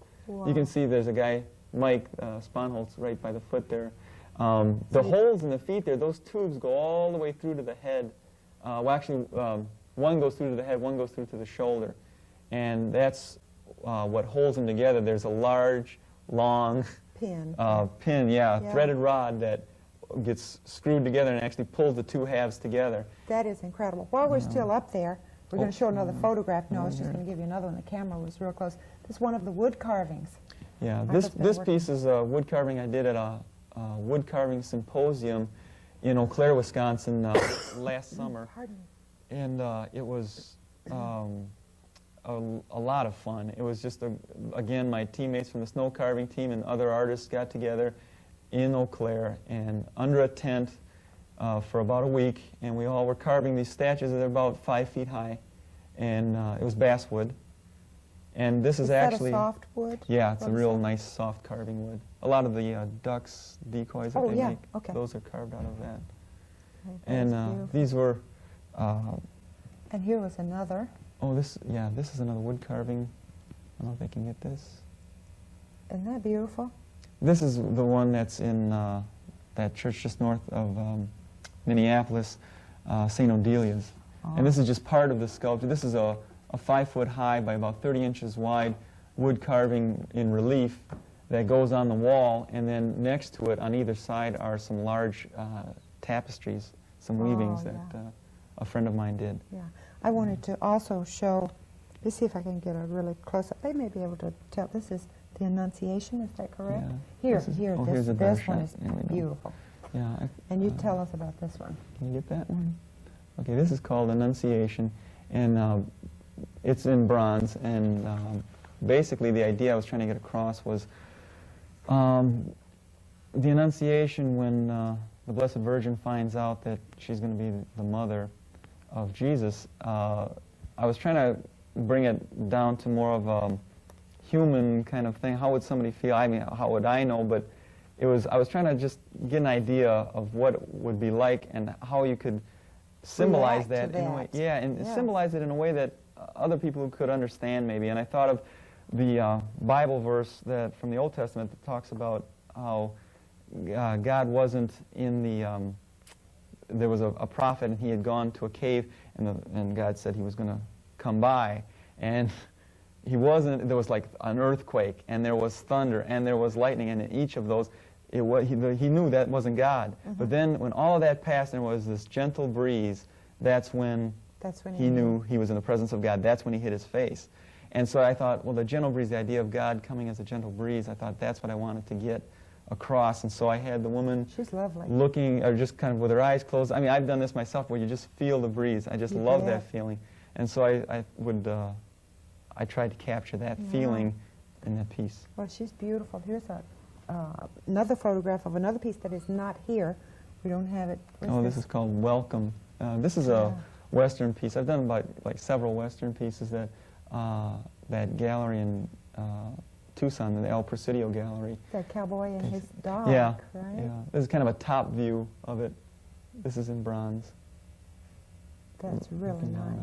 you can see there's a guy, Mike Sponholtz, right by the foot there. The holes in the feet there, those tubes go all the way through to the head. Well, actually, one goes through to the head, one goes through to the shoulder, and that's what holds them together. There's a large, long pin, threaded rod that gets screwed together and actually pulls the two halves together. That is incredible. While we're still up there, we're going to show another photograph. No, I was just going to give you another one. The camera was real close. This is one of the wood carvings. Yeah, this piece is a wood carving I did at a wood carving symposium in Eau Claire, Wisconsin last summer. Pardon me. And it was a lot of fun. It was just, again, my teammates from the snow carving team and other artists got together in Eau Claire and under a tent for about a week, and we all were carving these statues that are about 5 feet high, and it was basswood. And this is actually... Is that a soft wood? Yeah, it's a real nice soft carving wood. A lot of the ducks decoys that they make, those are carved out of that. And these were... and here was another. Oh, this is another wood carving. I don't know if I can get this. Isn't that beautiful? This is the one that's in that church just north of Minneapolis, St. Odelia's. And this is just part of the sculpture. This is a 5 foot high by about 30 inches wide wood carving in relief that goes on the wall, and then next to it on either side are some large tapestries, some weavings that a friend of mine did. Yeah, I wanted to also show Let's see if I can get a really close-up. They may be able to tell. This is the Annunciation, is that correct? Yeah. This one is beautiful. Yeah. And you tell us about this one. Can you get that one? Okay, this is called Annunciation, and it's in bronze, and basically the idea I was trying to get across was the Annunciation when the Blessed Virgin finds out that she's going to be the mother of Jesus. I was trying to bring it down to more of a human kind of thing. How would somebody feel? I mean, how would I know? But I was trying to just get an idea of what it would be like and how you could symbolize that in a way. Yeah, and symbolize it in a way that other people could understand maybe. And I thought of the Bible verse that from the Old Testament that talks about how God wasn't in the there was a prophet and he had gone to a cave and God said he was going to come by, and he wasn't. There was like an earthquake and there was thunder and there was lightning, and in each of those he knew that wasn't God. But then when all of that passed and there was this gentle breeze, that's when he knew he was in the presence of God. That's when he hid his face. And so I thought, well, the gentle breeze, the idea of God coming as a gentle breeze, I thought that's what I wanted to get across. And so I had the woman, she's lovely, looking, or just kind of with her eyes closed. I mean, I've done this myself where you just feel the breeze. I just love that feeling. And so I tried to capture that feeling in that piece. Well, she's beautiful. Here's another photograph of another piece that is not here. We don't have it. This is called Welcome. This is a Western piece. I've done like several Western pieces that gallery in Tucson, the El Presidio Gallery. That cowboy and his dog, right? Yeah. This is kind of a top view of it. This is in bronze. That's really nice.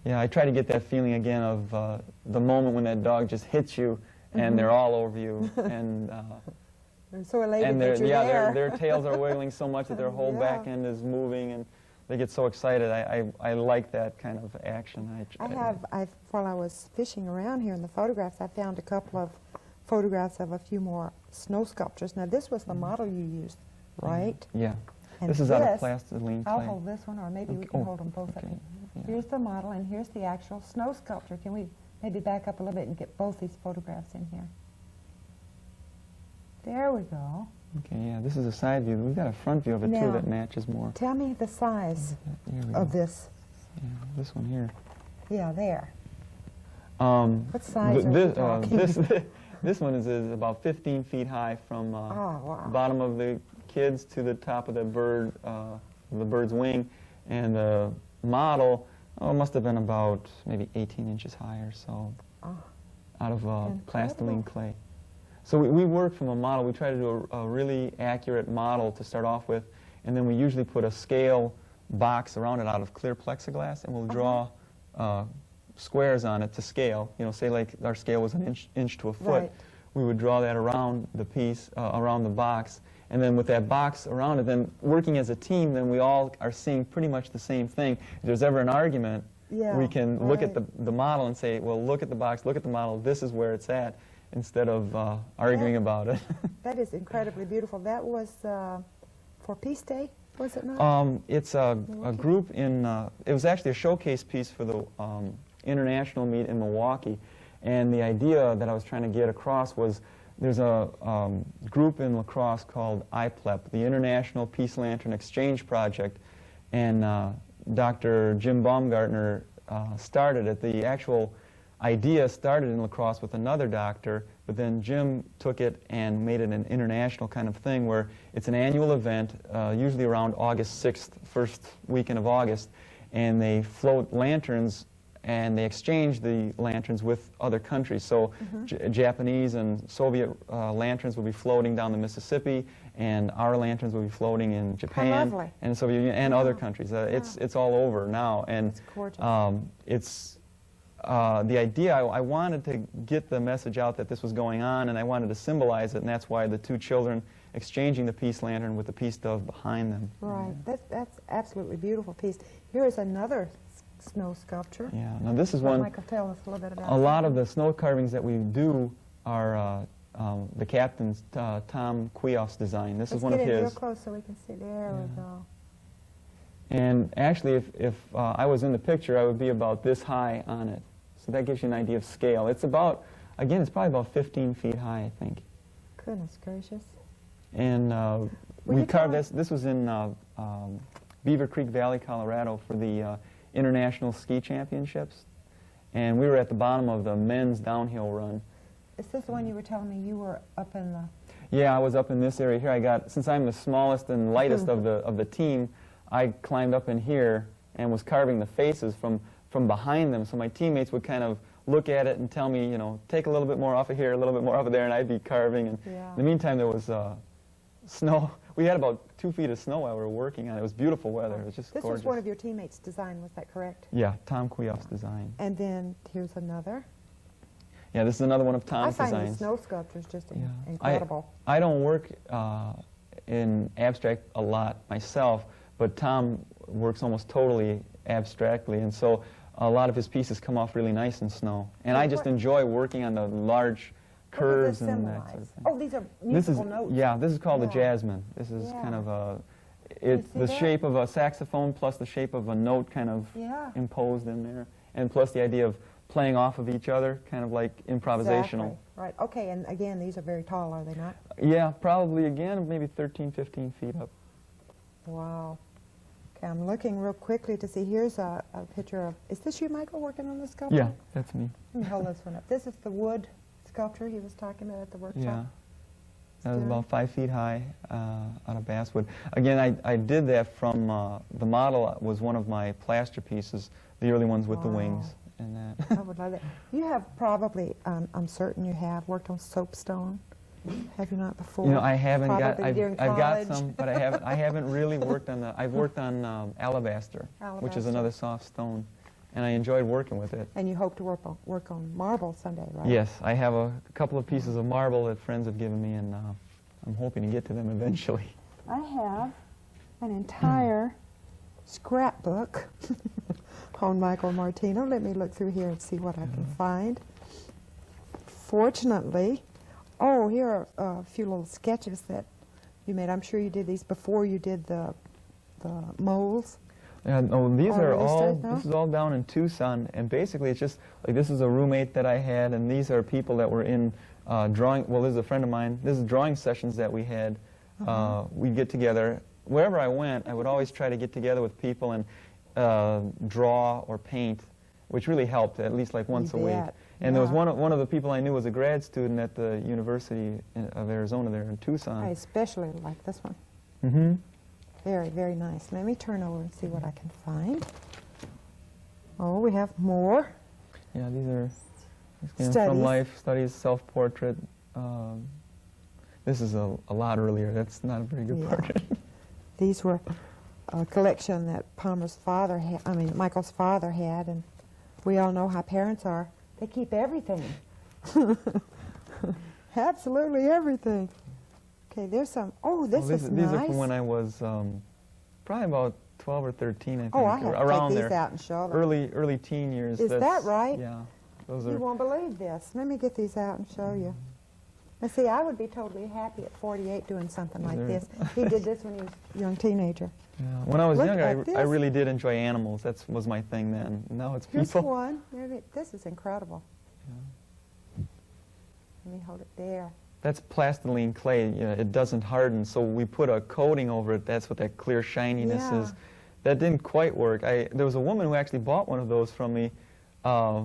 Yeah, I try to get that feeling again of the moment when that dog just hits you and they're all over you, and they're so elated and that you're there. their tails are wiggling so much that their whole back end is moving, and they get so excited. I like that kind of action. While I was fishing around here in the photographs, I found a couple of photographs of a few more snow sculptures. Now, this was the model you used, right? Yeah. And this is out of plastiline clay. I'll hold this one, or maybe we can hold them both up. Yeah. Here's the model, and here's the actual snow sculpture. Can we maybe back up a little bit and get both these photographs in here? There we go. Okay, yeah, this is a side view. We've got a front view of it, too, that matches more. Tell me the size of this. Yeah, this one here. Yeah, there. What size are we talking? This one is about 15 feet high from the bottom of the kids to the top of the bird's wing, and the model must have been about maybe 18 inches high or so, out of plastiline clay. So we work from a model. We try to do a really accurate model to start off with, and then we usually put a scale box around it out of clear plexiglass, and we'll draw squares on it to scale. You know, say like our scale was an inch to a foot. Right. We would draw that around the piece, around the box, and then with that box around it, then working as a team, then we all are seeing pretty much the same thing. If there's ever an argument, we can look at the model and say, well, look at the box, look at the model, this is where it's at, instead of arguing about it. That is incredibly beautiful. That was for Peace Day, was it not? It's a group in, it was actually a showcase piece for the international meet in Milwaukee, and the idea that I was trying to get across was there's a group in La Crosse called IPLEP, the International Peace Lantern Exchange Project, and Dr. Jim Baumgartner started it. The actual idea started in La Crosse with another doctor, but then Jim took it and made it an international kind of thing where it's an annual event, usually around August 6th, first weekend of August, and they float lanterns and they exchange the lanterns with other countries. So Japanese and Soviet lanterns will be floating down the Mississippi, and our lanterns will be floating in Japan and Soviet Union and other countries. It's all over now, and it's gorgeous. It's the idea. I wanted to get the message out that this was going on, and I wanted to symbolize it, and that's why the two children exchanging the peace lantern with the peace dove behind them. Right. That's absolutely beautiful piece. Here is another snow sculpture. Yeah. Now this is one. Michael, tell us a little bit about. A lot of the snow carvings that we do are the captain's Tom Queoff's design. This is one of his. Let's get in real close so we can see. There we go. And actually, if I was in the picture, I would be about this high on it. So that gives you an idea of scale. It's about, again, it's probably about 15 feet high, I think. Goodness gracious. And we carved this. This was in Beaver Creek Valley, Colorado, for the International Ski Championships. And we were at the bottom of the men's downhill run. Is this the one you were telling me you were up in the... Yeah, I was up in this area here. I got, since I'm the smallest and lightest of the team, I climbed up in here and was carving the faces from behind them. So my teammates would kind of look at it and tell me, you know, take a little bit more off of here, a little bit more off of there, and I'd be carving. And in the meantime, there was snow. We had about 2 feet of snow while we were working on it. It was beautiful weather. It was just gorgeous. This was one of your teammates' design, was that correct? Yeah, Tom Kuyov's design. And then here's another. Yeah, this is another one of Tom's designs. I find these snow sculptures just incredible. I don't work in abstract a lot myself, but Tom works almost totally abstractly, and so a lot of his pieces come off really nice in snow. And I just enjoy working on the large curves and that sort of thing. Oh, these are musical notes. Yeah, this is called the jasmine. This is kind of it's the shape of a saxophone plus the shape of a note kind of imposed in there, and plus the idea of playing off of each other, kind of like improvisational. Exactly. Right. Okay, and again, these are very tall, are they not? Yeah, probably again, maybe 13, 15 feet up. Wow. Okay, I'm looking real quickly to see. Here's a picture of, is this you, Michael, working on this sculpture? Yeah, that's me. Let me hold this one up. This is the wood sculpture he was talking about at the workshop? Yeah. That was about 5 feet high out of basswood. Again, I did that from, the model was one of my plaster pieces, the early ones with the wings. And that. I would love that. You have probably, I'm certain you have, worked on soapstone. Have you not before? You know, I haven't got, I've got some, but I haven't really worked on I've worked on alabaster, which is another soft stone, and I enjoyed working with it. And you hope to work on marble someday, right? Yes, I have a couple of pieces of marble that friends have given me, and I'm hoping to get to them eventually. I have an entire scrapbook on Michael Martino. Let me look through here and see what I can find. Fortunately, here are a few little sketches that you made. I'm sure you did these before you did the molds. Yeah, no, these are all, this is all down in Tucson, and basically it's just, like, this is a roommate that I had, and these are people that were in drawing, well, this is a friend of mine, this is drawing sessions that we had. We'd get together. Wherever I went, I would always try to get together with people and draw or paint, which really helped, at least like once a week. And there was one of the people I knew was a grad student at the University of Arizona there in Tucson. I especially like this one. Mm-hmm. Very, very nice. Let me turn over and see what I can find. Oh, we have more. Yeah, these are from life, studies, self-portrait. This is a lot earlier. That's not a very good portrait. These were a collection that Palmer's father had, Michael's father had, and we all know how parents are. They keep everything. Absolutely everything. Okay, there's some, this is nice. These are from when I was probably about 12 or 13, I think. I have around to take there. These out and show them. Early teen years. Is that right? Yeah. You won't believe this. Let me get these out and show you. Now, see, I would be totally happy at 48 doing something like this. He did this when he was a young teenager. Yeah. When I was younger, I really did enjoy animals. That was my thing then. Now it's people. Here's one. This is incredible. Yeah. Let me hold it there. That's plastiline clay. It doesn't harden, so we put a coating over it. That's what that clear shininess is. That didn't quite work. There was a woman who actually bought one of those from me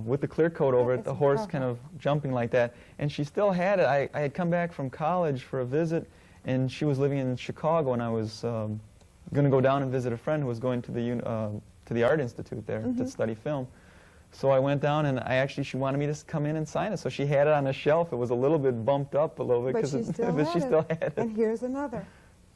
with the clear coat over it, the horse kind of jumping like that, and she still had it. I had come back from college for a visit, and she was living in Chicago, and I was going to go down and visit a friend who was going to the Art Institute there to study film. So I went down, and she wanted me to come in and sign it. So she had it on a shelf. It was a little bit bumped up a little bit, but she still had it. And here's another.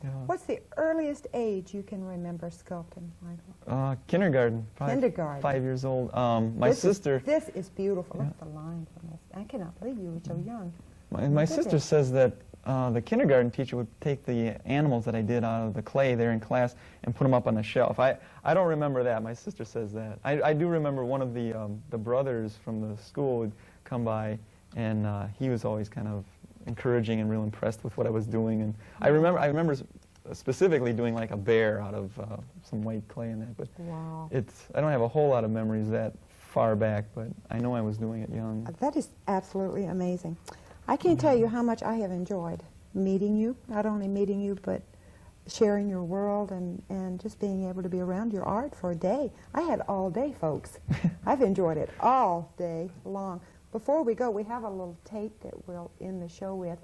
Yeah. What's the earliest age you can remember sculpting, Michael? Kindergarten. Kindergarten. 5 years old. My sister. This is beautiful. Look at the line from this. I cannot believe you were so young. My sister says that the kindergarten teacher would take the animals that I did out of the clay there in class and put them up on the shelf. I don't remember that. My sister says that. I do remember one of the brothers from the school would come by, and he was always kind of encouraging and real impressed with what I was doing. And I remember specifically doing like a bear out of some white clay in that. But I don't have a whole lot of memories that far back, but I know I was doing it young. That is absolutely amazing. I can't tell you how much I have enjoyed meeting you, not only meeting you, but sharing your world and just being able to be around your art for a day. I had all day, folks. I've enjoyed it all day long. Before we go, we have a little tape that we'll end the show with.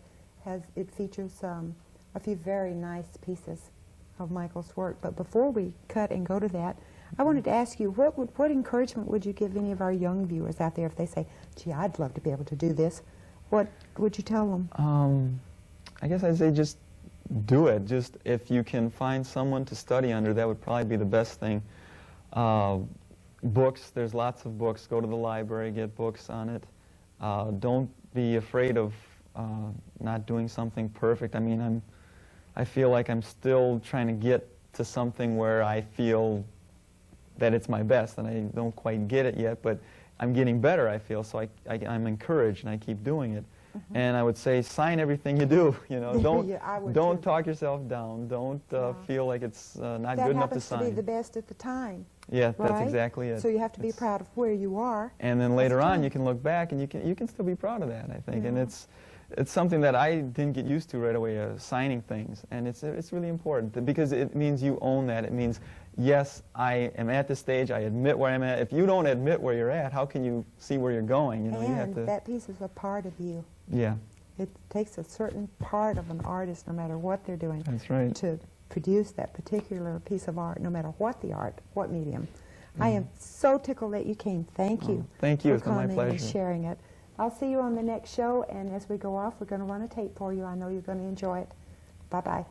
It features a few very nice pieces of Michael's work. But before we cut and go to that, I wanted to ask you, what encouragement would you give any of our young viewers out there if they say, gee, I'd love to be able to do this? What would you tell them? I guess I'd say just do it. Just if you can find someone to study under, that would probably be the best thing. Books, there's lots of books. Go to the library, get books on it. Don't be afraid of not doing something perfect. I mean, I feel like I'm still trying to get to something where I feel that it's my best, and I don't quite get it yet, but I'm getting better, I feel, so I'm encouraged, and I keep doing it. Mm-hmm. And I would say, sign everything you do. You know, don't talk yourself down. Don't feel like it's not good enough to sign. That happens to be the best at the time. Yeah, right? That's exactly it. So you have to be proud of where you are. And then later on, you can look back, and you can still be proud of that, I think. Yeah. And it's something that I didn't get used to right away, signing things. And it's really important, because it means you own that. It means, yes, I am at this stage, I admit where I'm at. If you don't admit where you're at, how can you see where you're going? You know, and you have to, that piece is a part of you. Yeah. It takes a certain part of an artist, no matter what they're doing. That's right. To produce that particular piece of art, no matter what the art, what medium. I am so tickled that you came. Thank you. Thank you. For it's been my coming pleasure. And sharing it. I'll see you on the next show, and as we go off, we're going to run a tape for you. I know you're going to enjoy it. Bye-bye.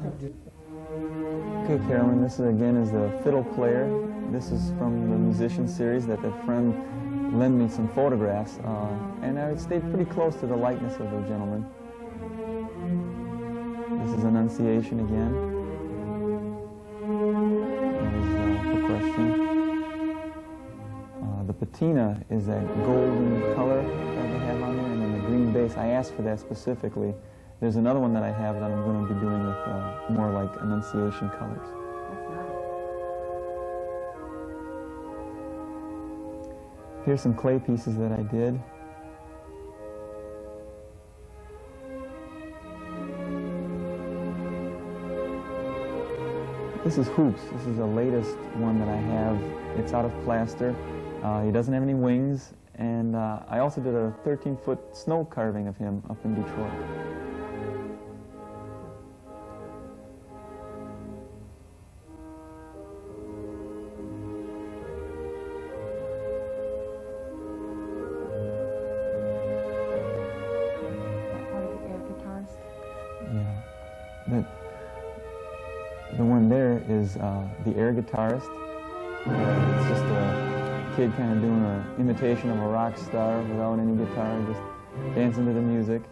Okay, Carolyn, this again is the fiddle player. This is from the musician series that a friend lent me some photographs, and I stayed pretty close to the likeness of the gentleman. This is Annunciation again. There's the question. The patina is that golden color that they have on there, and then the green base. I asked for that specifically. There's another one that I have that I'm going to be doing with more like Annunciation colors. That's nice. Here's some clay pieces that I did. This is Hoops. This is the latest one that I have. It's out of plaster. He doesn't have any wings, and I also did a 13-foot snow carving of him up in Detroit. The one there is the air guitarist. It's just a kid kind of doing an imitation of a rock star without any guitar, just dancing to the music.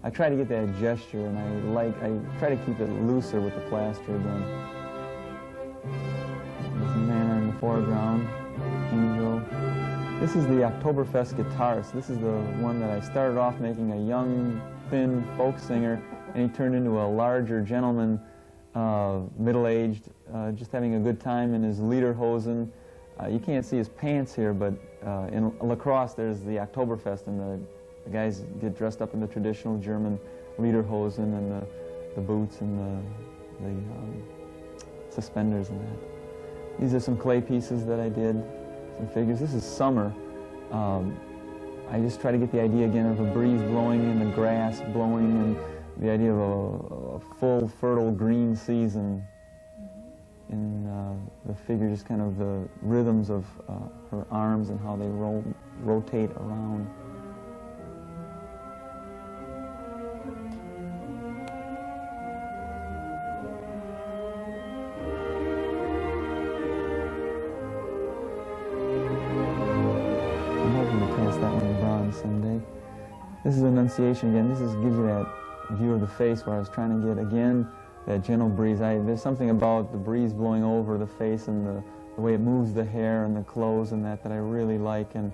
I try to get that gesture, and I try to keep it looser with the plaster again. There's Nana in the foreground, Angel. This is the Oktoberfest guitarist. This is the one that I started off making a young, thin folk singer, and he turned into a larger gentleman, middle-aged, just having a good time in his lederhosen. You can't see his pants here, but in lacrosse there's the Oktoberfest, and the guys get dressed up in the traditional German lederhosen and the boots and the suspenders and that. These are some clay pieces that I did, some figures. This is summer. I just try to get the idea again of a breeze blowing and the grass blowing, and the idea of a full, fertile green season in the figure, just kind of the rhythms of her arms and how they rotate around. I'm hoping to cast that one in bronze someday. This is Annunciation again. This gives you that view of the face where I was trying to get, again, that gentle breeze. There's something about the breeze blowing over the face and the way it moves the hair and the clothes and that I really like. And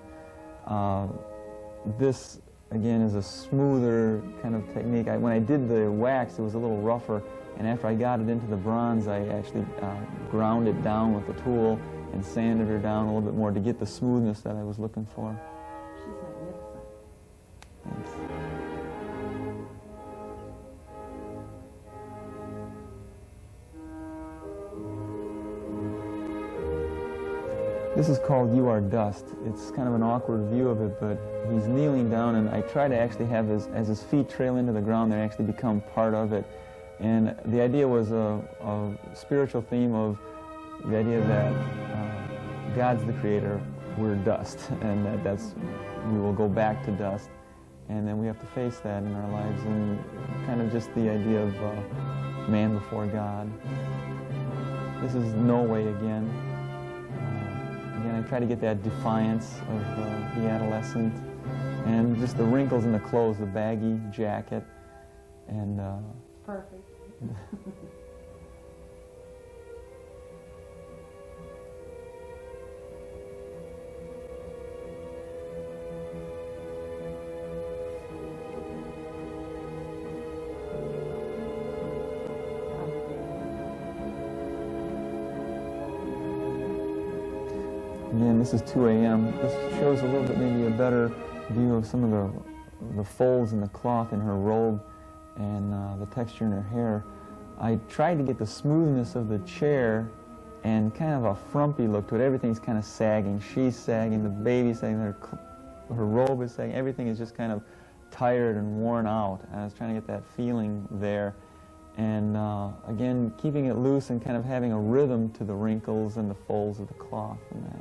this, again, is a smoother kind of technique. When I did the wax, it was a little rougher, and after I got it into the bronze, I actually ground it down with a tool, and sanded her down a little bit more to get the smoothness that I was looking for. She's magnificent. Thanks. This is called You Are Dust. It's kind of an awkward view of it, but he's kneeling down, and I try to actually have as his feet trail into the ground, they actually become part of it. And the idea was a spiritual theme of the idea that God's the creator, we're dust, and we will go back to dust. And then we have to face that in our lives, and kind of just the idea of man before God. This is No Way Again. Again, I try to get that defiance of the adolescent, and just the wrinkles in the clothes, the baggy jacket, and perfect. Again, this is 2 a.m. This shows a little bit maybe a better view of some of the folds in the cloth in her robe and the texture in her hair. I tried to get the smoothness of the chair and kind of a frumpy look to it. Everything's kind of sagging. She's sagging, the baby's sagging, her robe is sagging. Everything is just kind of tired and worn out. And I was trying to get that feeling there. And again, keeping it loose and kind of having a rhythm to the wrinkles and the folds of the cloth and that.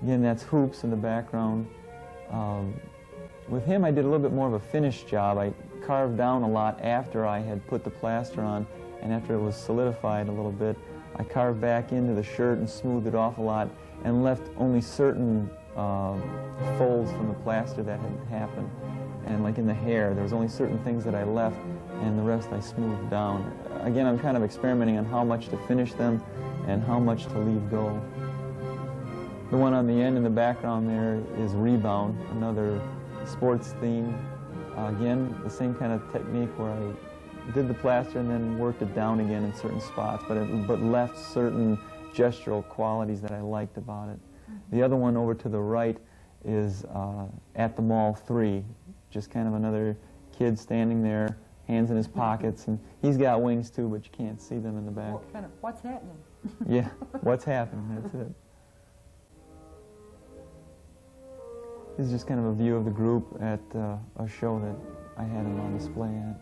Again, that's hoops in the background. With him, I did a little bit more of a finished job. I carved down a lot after I had put the plaster on, and after it was solidified a little bit, I carved back into the shirt and smoothed it off a lot and left only certain folds from the plaster that had happened. And like in the hair, there was only certain things that I left, and the rest I smoothed down. Again, I'm kind of experimenting on how much to finish them and how much to leave go. The one on the end in the background there is Rebound, another sports theme. Again, the same kind of technique where I did the plaster and then worked it down again in certain spots, but left certain gestural qualities that I liked about it. The other one over to the right is At the Mall 3, just kind of another kid standing there, hands in his pockets, and he's got wings too, but you can't see them in the back. What's happening? Yeah, what's happening, that's it. This is just kind of a view of the group at a show that I had him on display at.